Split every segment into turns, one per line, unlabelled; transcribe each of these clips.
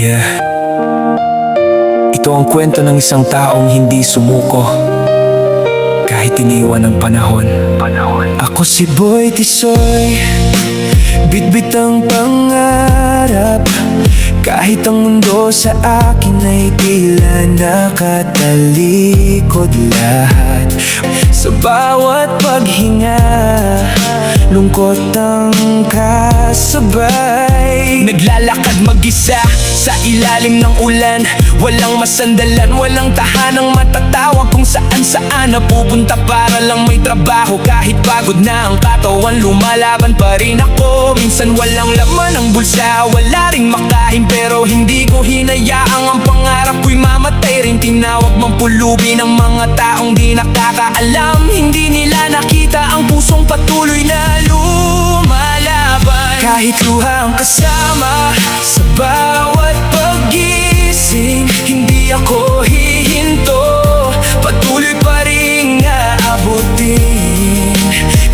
Yeah. Ito ang kwento ng isang taong hindi sumuko kahit iniwan ng panahon. Ako si Boy Tisoy, bitbit ang pangarap, kahit ang mundo sa akin ay tila nakatalikod lahat. Sa bawat paghinga, lungkot ang kasabay. Naglalakad mag-isa sa ilalim ng ulan, walang masandalan, walang tahanang matatawag kung saan napupunta para lang may trabaho. Kahit pagod na ang katawan, lumalaban pa rin ako. Minsan walang laman ang bulsa, wala ring makain, pero hindi ko hinayaang ang pangarap ko'y mamatay rin. Tinawag mang pulubi ng mga taong di nakakaalam. Hindi nila nakita ang pusong patuloy na lumalaban. Kahit luha ang kasama sa bawat pag-gising, hindi ako hihinto, patuloy pa rin aabutin.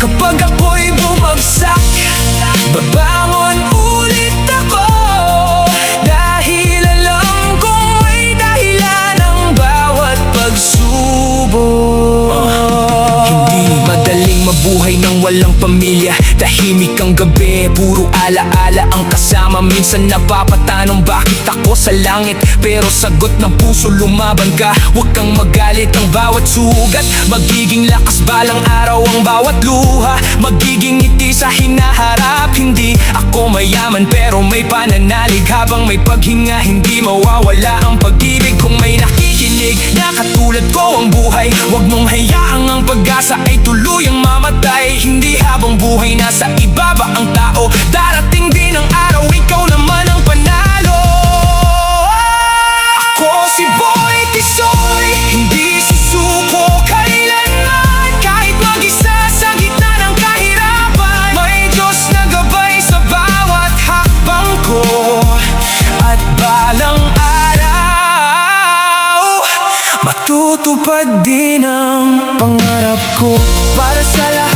Kapag ako'y bumagsak, babangon ulit ako, dahil alam kong may dahilan ang bawat pagsubok. Hindi madaling mabuhay nang walang pamilya. Tahimik ang gabi, puro alaala ang kasama. Minsan napapatanong bakit ako sa langit, pero sagot ng puso, lumaban ka. Huwag kang magalit, ang bawat sugat magiging lakas balang araw. Ang bawat luha magiging ngiti sa hinaharap. Hindi ako mayaman pero may pananalig, habang may paghinga hindi mawawala ang pag-ibig. Kung may nakikinig na katulad ko ang buhay, huwag mong hayaang ang pag-asa ay tuluyang mamatay. Hindi habang buhay nasa ibaba ang tao, darating din ang araw ikaw naman ang panalo. Ako si Boy Tisoy, hindi susuko kailanman. Kahit mag-isa sa gitna ng kahirapan, may Diyos na gabay sa bawat hakbang ko. At balang araw, matutupad din ang pangarap ko. Para sa lahat